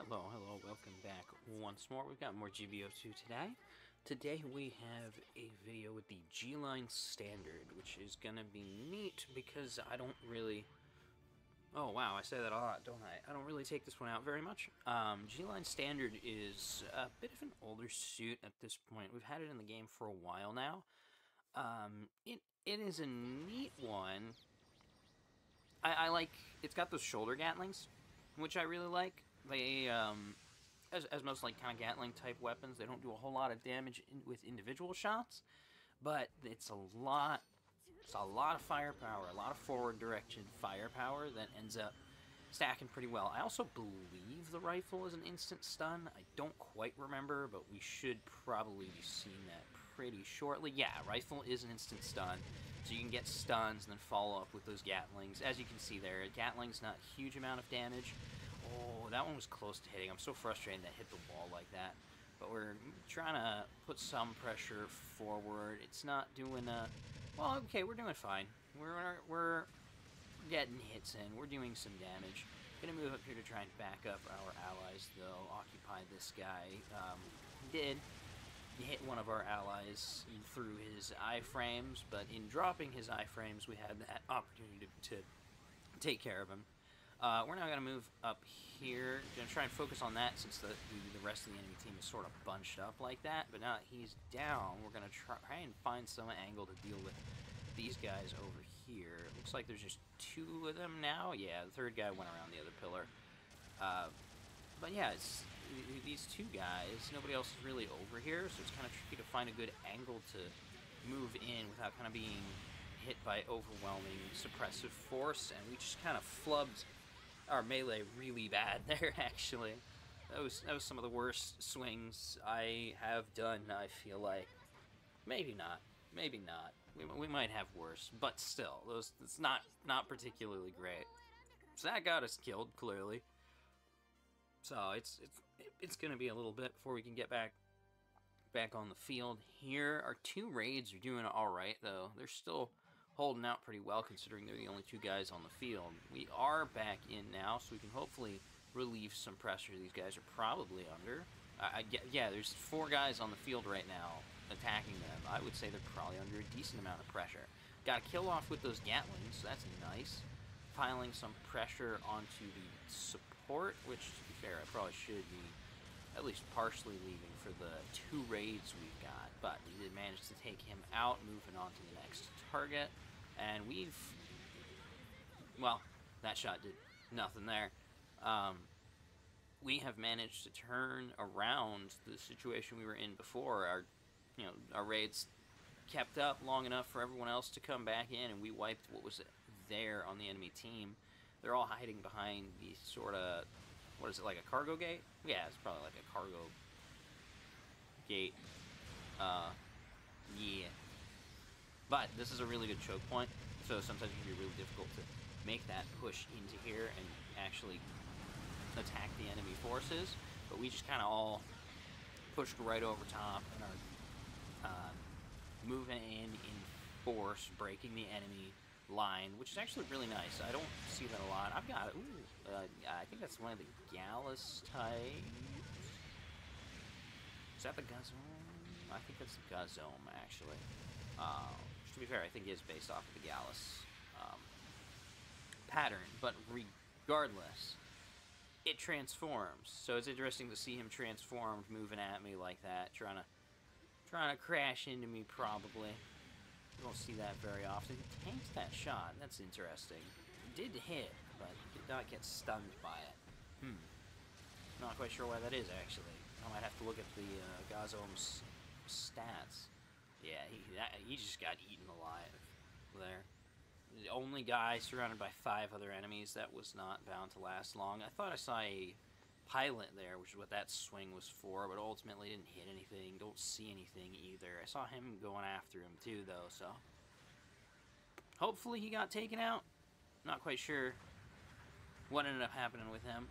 Hello, hello, welcome back once more. We've got more GBO2 today. Today we have a video with the G-Line Standard, which is gonna be neat because I don't really... Oh wow, I say that a lot, don't I? I don't really take this one out very much. G-Line Standard is a bit of an older suit at this point. We've had it in the game for a while now. It is a neat one. I like... It's got those shoulder gatlings, which I really like. They, as most, like, kind of Gatling-type weapons, they don't do a whole lot of damage with individual shots, but it's a lot of firepower, a lot of forward-directed firepower that ends up stacking pretty well. I also believe the rifle is an instant stun. I don't quite remember, but we should probably be seeing that pretty shortly. Yeah, rifle is an instant stun, so you can get stuns and then follow up with those Gatlings. As you can see there, Gatling's not a huge amount of damage. Oh, that one was close to hitting. I'm so frustrated that hit the wall like that. But we're trying to put some pressure forward. It's not doing well, okay, we're doing fine. We're getting hits in. We're doing some damage. Gonna move up here to try and back up our allies, though. Occupy this guy. Did hit one of our allies through his iframes, but in dropping his iframes, we had that opportunity to take care of him. We're now going to move up here. Going to try and focus on that since the rest of the enemy team is sort of bunched up like that. But now that he's down, we're going to try and find some angle to deal with these guys over here. It looks like there's just two of them now. Yeah, the third guy went around the other pillar. But yeah, it's these two guys. Nobody else is really over here, so it's kind of tricky to find a good angle to move in without kind of being hit by overwhelming suppressive force. And we just kind of flubbed our melee really bad there, actually. That was some of the worst swings I have done, I feel like. Maybe not. Maybe not. We might have worse, but still, it's not particularly great. So that got us killed, clearly. So it's gonna be a little bit before we can get back on the field here. Our two raids are doing all right, though. They're still holding out pretty well considering they're the only two guys on the field. We are back in now, so we can hopefully relieve some pressure these guys are probably under. Yeah, there's 4 guys on the field right now attacking them. I would say they're probably under a decent amount of pressure. Got a kill off with those Gatlings, so that's nice. Piling some pressure onto the support, which, to be fair, I probably should be at least partially leaving for the 2 raids we've got. But we did manage to take him out, moving on to the next target. And we've... Well, that shot did nothing there. We have managed to turn around the situation we were in before. Our raids kept up long enough for everyone else to come back in, and we wiped what was there on the enemy team. They're all hiding behind the sort of... What is it, like a cargo gate? Yeah, it's probably like a cargo gate. Yeah. But this is a really good choke point, so sometimes it can be really difficult to make that push into here and actually attack the enemy forces. But we just kind of all pushed right over top and are moving in force, breaking the enemy line, which is actually really nice. I don't see that a lot. I've got, I think that's one of the Gallus types. Is that the Gazome? I think that's the Gazome, actually. To be fair, I think it is based off of the Gallus pattern, but regardless, it transforms. So it's interesting to see him transformed, moving at me like that, trying to crash into me, probably. You don't see that very often. He tanked that shot. That's interesting. He did hit, but he did not get stunned by it. Not quite sure why that is, actually. I might have to look at the Gazome's stats. Yeah, he just got eaten alive there. The only guy surrounded by 5 other enemies. That was not bound to last long. I thought I saw a pilot there, which is what that swing was for, but ultimately didn't hit anything. Don't see anything either. I saw him going after him too, though, so hopefully he got taken out. Not quite sure what ended up happening with him.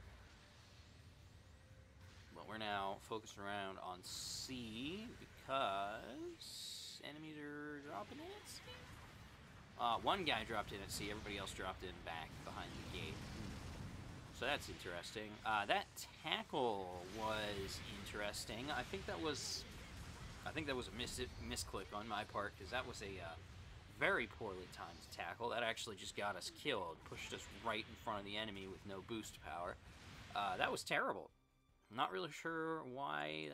But we're now focused around on C because enemies are dropping in at C. One guy dropped in at C, everybody else dropped in back behind the gate. So that's interesting. That tackle was interesting. I think that was a misclick on my part, because that was a very poorly timed tackle. That actually just got us killed, pushed us right in front of the enemy with no boost power. That was terrible. I'm not really sure why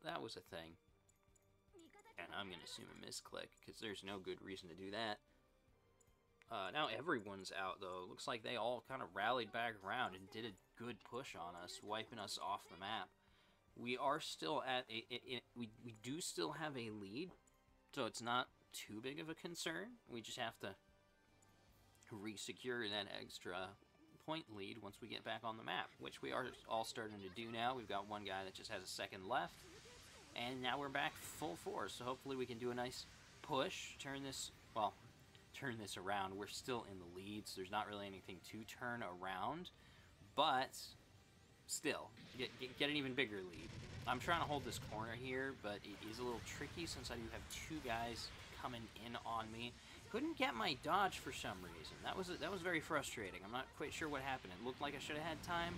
that was a thing. And I'm going to assume a misclick, because there's no good reason to do that. Now everyone's out, though. Looks like they all kind of rallied back around and did a good push on us, wiping us off the map. We are still at we do still have a lead, so it's not too big of a concern. We just have to re-secure that extra point lead once we get back on the map, which we are all starting to do now. We've got one guy that just has a second left, and now we're back full force, so hopefully we can do a nice push, turn this around. We're still in the lead, so there's not really anything to turn around, but still, get an even bigger lead. I'm trying to hold this corner here, but it is a little tricky since I do have two guys coming in on me. Couldn't get my dodge for some reason. That was very frustrating. I'm not quite sure what happened. It looked like I should have had time.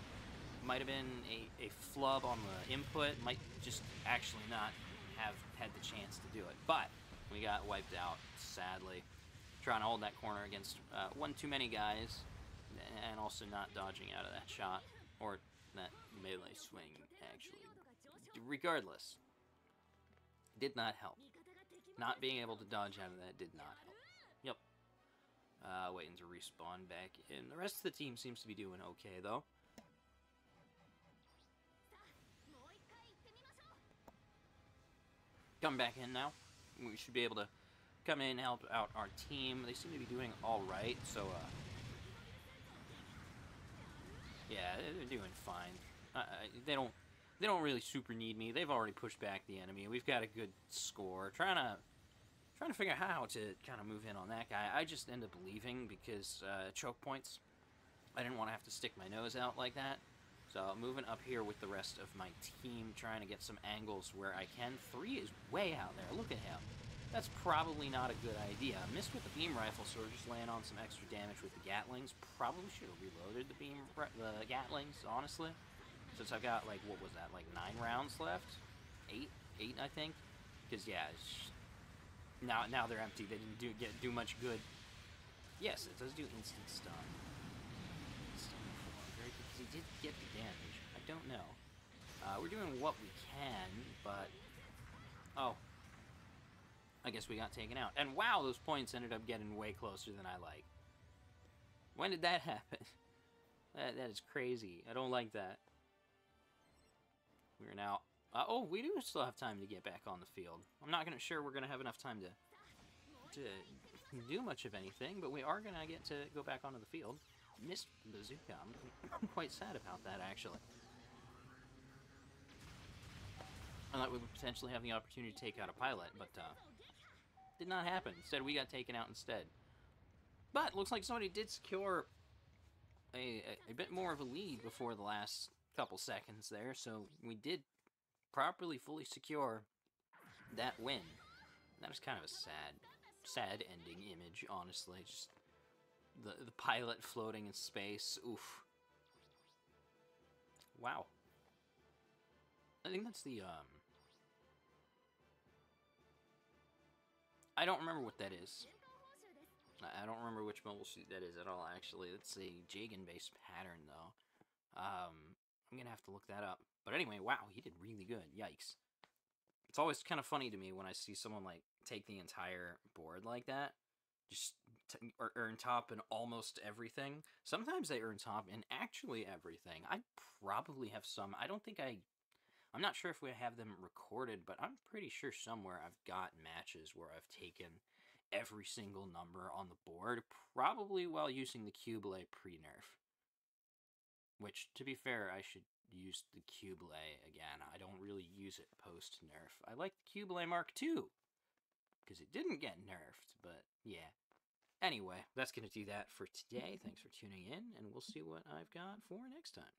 Might have been a flub on the input. Might just actually not have had the chance to do it. But we got wiped out, sadly. Trying to hold that corner against one too many guys, and also not dodging out of that shot, or that melee swing, actually. Regardless, did not help. Not being able to dodge out of that did not help. Yep. Waiting to respawn back in. The rest of the team seems to be doing okay, though. Come back in now. We should be able to come in and help out our team. They seem to be doing all right, so yeah, they're doing fine. They don't really super need me. They've already pushed back the enemy. We've got a good score. Trying to figure out how to kind of move in on that guy. I just end up leaving because choke points. I didn't want to have to stick my nose out like that. So moving up here with the rest of my team, trying to get some angles where I can. 3 is way out there. Look at him. That's probably not a good idea. Missed with the beam rifle, so we're just laying on some extra damage with the Gatlings. Probably should have reloaded the Gatlings, honestly. Since I've got, like, what was that, like 9 rounds left? 8, I think? Because, yeah, now they're empty. They didn't do much good. Yes, it does do instant stun. Very good, because he did get the damage. I don't know. We're doing what we can, but... Oh. I guess we got taken out. And wow, those points ended up getting way closer than I like. When did that happen? That is crazy. I don't like that. We're now... oh, we do still have time to get back on the field. I'm not sure we're going to have enough time to do much of anything, but we are going to get to go back onto the field. Missed bazooka. I'm quite sad about that, actually. I thought we would potentially have the opportunity to take out a pilot, but did not happen. Instead, we got taken out instead. But looks like somebody did secure a bit more of a lead before the last couple seconds there, so we did properly fully secure that win. That was kind of a sad ending image, honestly. Just the pilot floating in space. Oof. Wow. I think that's the I don't remember what that is. I don't remember which mobile suit that is at all, actually. It's a Jagan-based pattern, though. I'm gonna have to look that up. But anyway, wow, he did really good. Yikes. It's always kind of funny to me when I see someone, like, take the entire board like that. Just earn top in almost everything. Sometimes they earn top in actually everything. I probably have some. I'm not sure if we have them recorded, but I'm pretty sure somewhere I've got matches where I've taken every single number on the board, probably while using the Cubelay pre-nerf. Which, to be fair, I should use the Cubelay again. I don't really use it post-nerf. I like the Cubelay Mark II, because it didn't get nerfed, but yeah. Anyway, that's going to do that for today. Thanks for tuning in, and we'll see what I've got for next time.